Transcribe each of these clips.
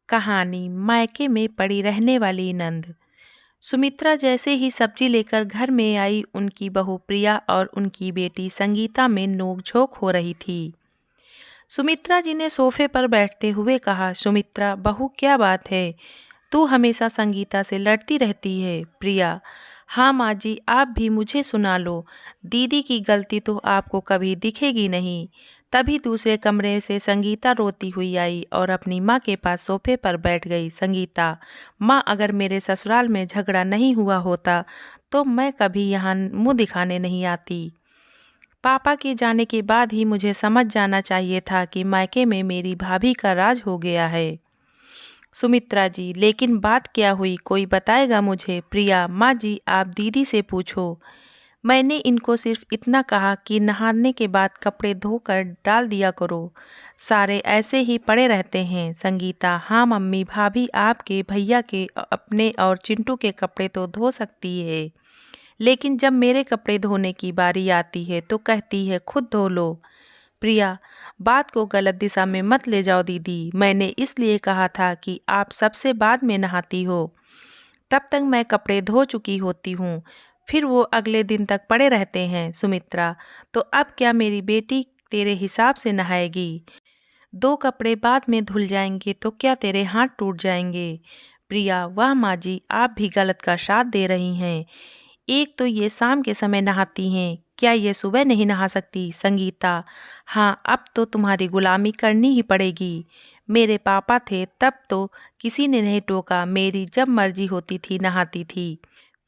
कहानी मायके में पड़ी रहने वाली नंद। सुमित्रा जैसे ही सब्जी लेकर घर में आई, उनकी बहू प्रिया और उनकी बेटी संगीता में नोक-झोंक हो रही थी। सुमित्रा जी ने सोफे पर बैठते हुए कहा, सुमित्रा बहू क्या बात है, तू हमेशा संगीता से लड़ती रहती है। प्रिया, हाँ माँ जी, आप भी मुझे सुना लो। दीदी की गलती तो आपको कभी दिखेगी नहीं। तभी दूसरे कमरे से संगीता रोती हुई आई और अपनी माँ के पास सोफे पर बैठ गई। संगीता, माँ, अगर मेरे ससुराल में झगड़ा नहीं हुआ होता तो मैं कभी यहाँ मुँह दिखाने नहीं आती। पापा के जाने के बाद ही मुझे समझ जाना चाहिए था कि मायके में मेरी भाभी का राज हो गया है। सुमित्रा जी, लेकिन बात क्या हुई, कोई बताएगा मुझे? प्रिया, माँ जी, आप दीदी से पूछो। मैंने इनको सिर्फ इतना कहा कि नहाने के बाद कपड़े धोकर डाल दिया करो, सारे ऐसे ही पड़े रहते हैं। संगीता, हाँ मम्मी, भाभी आपके भैया के, अपने और चिंटू के कपड़े तो धो सकती है, लेकिन जब मेरे कपड़े धोने की बारी आती है तो कहती है खुद धो लो। प्रिया, बात को गलत दिशा में मत ले जाओ दीदी, मैंने इसलिए कहा था कि आप सबसे बाद में नहाती हो, तब तक मैं कपड़े धो चुकी होती हूँ, फिर वो अगले दिन तक पड़े रहते हैं। सुमित्रा, तो अब क्या मेरी बेटी तेरे हिसाब से नहाएगी? दो कपड़े बाद में धुल जाएंगे तो क्या तेरे हाथ टूट जाएंगे? प्रिया, वाह माँ जी, आप भी गलत का साथ दे रही हैं। एक तो ये शाम के समय नहाती हैं, क्या ये सुबह नहीं नहा सकती? संगीता, हाँ, अब तो तुम्हारी गुलामी करनी ही पड़ेगी। मेरे पापा थे तब तो किसी ने नहीं टोका, मेरी जब मर्जी होती थी नहाती थी।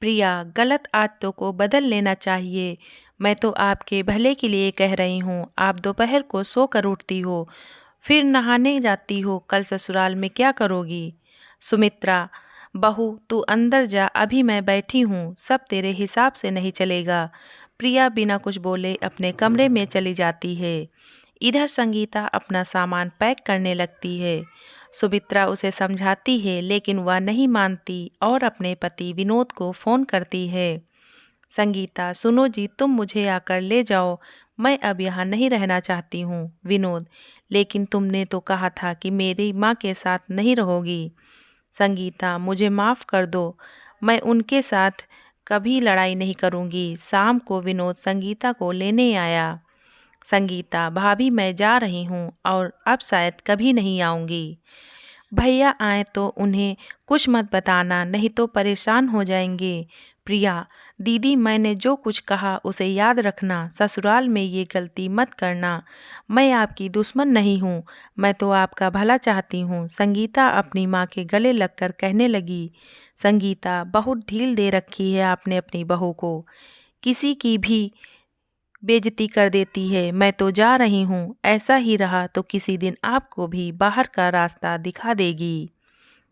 प्रिया, गलत आदतों को बदल लेना चाहिए। मैं तो आपके भले के लिए कह रही हूँ। आप दोपहर को सोकर उठती हो, फिर नहाने जाती हो, कल ससुराल में क्या करोगी? सुमित्रा, बहू तू अंदर जा, अभी मैं बैठी हूँ, सब तेरे हिसाब से नहीं चलेगा। प्रिया बिना कुछ बोले अपने कमरे में चली जाती है। इधर संगीता अपना सामान पैक करने लगती है। सुमित्रा उसे समझाती है लेकिन वह नहीं मानती और अपने पति विनोद को फ़ोन करती है। संगीता, सुनो जी, तुम मुझे आकर ले जाओ, मैं अब यहाँ नहीं रहना चाहती हूँ। विनोद, लेकिन तुमने तो कहा था कि मेरी माँ के साथ नहीं रहोगी। संगीता, मुझे माफ़ कर दो, मैं उनके साथ कभी लड़ाई नहीं करूँगी। शाम को विनोद संगीता को लेने आया। संगीता, भाभी मैं जा रही हूँ और अब शायद कभी नहीं आऊँगी। भैया आए तो उन्हें कुछ मत बताना, नहीं तो परेशान हो जाएंगे। प्रिया, दीदी मैंने जो कुछ कहा उसे याद रखना, ससुराल में ये गलती मत करना। मैं आपकी दुश्मन नहीं हूँ, मैं तो आपका भला चाहती हूँ। संगीता अपनी माँ के गले लगकर कहने लगी। संगीता, बहुत ढील दे रखी है आपने अपनी बहू को, किसी की भी बेइज्जती कर देती है। मैं तो जा रही हूँ, ऐसा ही रहा तो किसी दिन आपको भी बाहर का रास्ता दिखा देगी।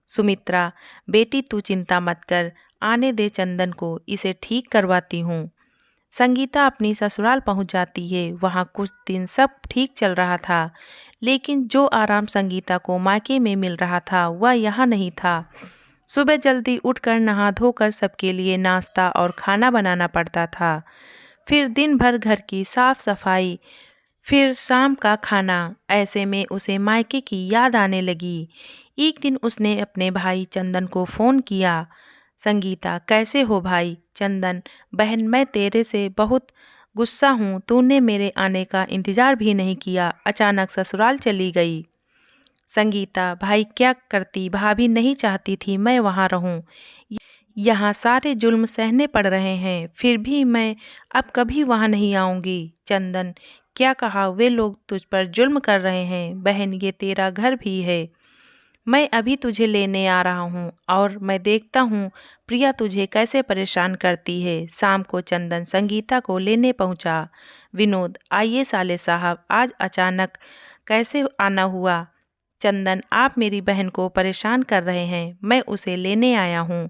सुमित्रा, बेटी तू चिंता मत कर, आने दे चंदन को, इसे ठीक करवाती हूँ। संगीता अपनी ससुराल पहुँच जाती है। वहाँ कुछ दिन सब ठीक चल रहा था, लेकिन जो आराम संगीता को मायके में मिल रहा था वह यहाँ नहीं था। सुबह जल्दी उठकर नहा धोकर सबके लिए नाश्ता और खाना बनाना पड़ता था, फिर दिन भर घर की साफ सफाई, फिर शाम का खाना। ऐसे में उसे मायके की याद आने लगी। एक दिन उसने अपने भाई चंदन को फ़ोन किया। संगीता, कैसे हो भाई? चंदन, बहन मैं तेरे से बहुत गुस्सा हूँ, तूने मेरे आने का इंतज़ार भी नहीं किया, अचानक ससुराल चली गई। संगीता, भाई क्या करती, भाभी नहीं चाहती थी मैं वहाँ रहूँ, यहाँ सारे जुल्म सहने पड़ रहे हैं, फिर भी मैं अब कभी वहाँ नहीं आऊँगी। चंदन, क्या कहा? वे लोग तुझ पर जुल्म कर रहे हैं। बहन, ये तेरा घर भी है, मैं अभी तुझे लेने आ रहा हूँ और मैं देखता हूँ प्रिया तुझे कैसे परेशान करती है। शाम को चंदन संगीता को लेने पहुँचा। विनोद, आइए साले साहब, आज अचानक कैसे आना हुआ? चंदन, आप मेरी बहन को परेशान कर रहे हैं, मैं उसे लेने आया हूँ।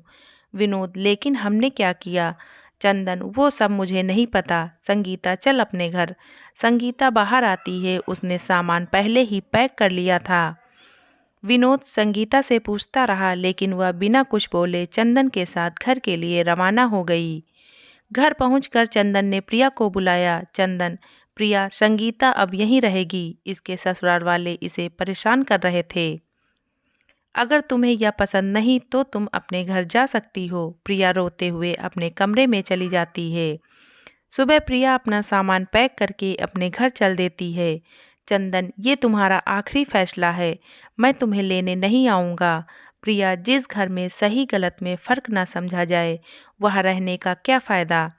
विनोद, लेकिन हमने क्या किया? चंदन, वो सब मुझे नहीं पता। संगीता, चल अपने घर। संगीता बाहर आती है, उसने सामान पहले ही पैक कर लिया था। विनोद संगीता से पूछता रहा लेकिन वह बिना कुछ बोले चंदन के साथ घर के लिए रवाना हो गई। घर पहुंचकर चंदन ने प्रिया को बुलाया। चंदन, प्रिया, संगीता अब यहीं रहेगी, इसके ससुराल वाले इसे परेशान कर रहे थे। अगर तुम्हें यह पसंद नहीं तो तुम अपने घर जा सकती हो। प्रिया रोते हुए अपने कमरे में चली जाती है। सुबह प्रिया अपना सामान पैक करके अपने घर चल देती है। चंदन, ये तुम्हारा आखिरी फैसला है, मैं तुम्हें लेने नहीं आऊँगा। प्रिया, जिस घर में सही गलत में फ़र्क ना समझा जाए वहाँ रहने का क्या फ़ायदा।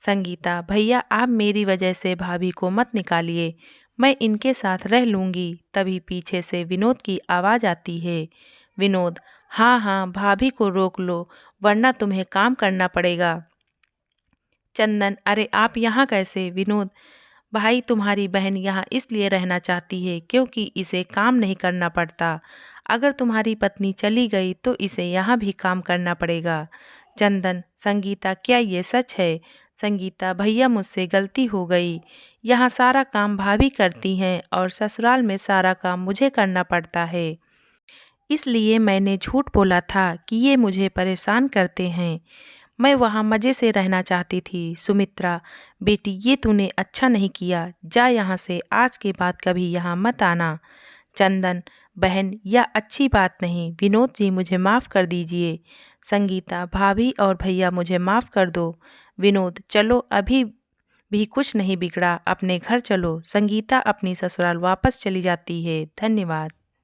संगीता, भैया आप मेरी वजह से भाभी को मत निकालिए, मैं इनके साथ रह लूँगी। तभी पीछे से विनोद की आवाज़ आती है। विनोद, हाँ हाँ भाभी को रोक लो वरना तुम्हें काम करना पड़ेगा। चंदन, अरे आप यहाँ कैसे। विनोद, भाई तुम्हारी बहन यहाँ इसलिए रहना चाहती है क्योंकि इसे काम नहीं करना पड़ता। अगर तुम्हारी पत्नी चली गई तो इसे यहाँ भी काम करना पड़ेगा। चंदन, संगीता क्या ये सच है। संगीता, भैया मुझसे गलती हो गई, यहाँ सारा काम भाभी करती हैं और ससुराल में सारा काम मुझे करना पड़ता है, इसलिए मैंने झूठ बोला था कि ये मुझे परेशान करते हैं। मैं वहाँ मज़े से रहना चाहती थी। सुमित्रा, बेटी ये तूने अच्छा नहीं किया, जा यहाँ से, आज के बाद कभी यहाँ मत आना। चंदन, बहन यह अच्छी बात नहीं, विनोद जी मुझे माफ़ कर दीजिए। संगीता, भाभी और भैया मुझे माफ़ कर दो। विनोद, चलो अभी भी कुछ नहीं बिगड़ा, अपने घर चलो। संगीता अपनी ससुराल वापस चली जाती है। धन्यवाद।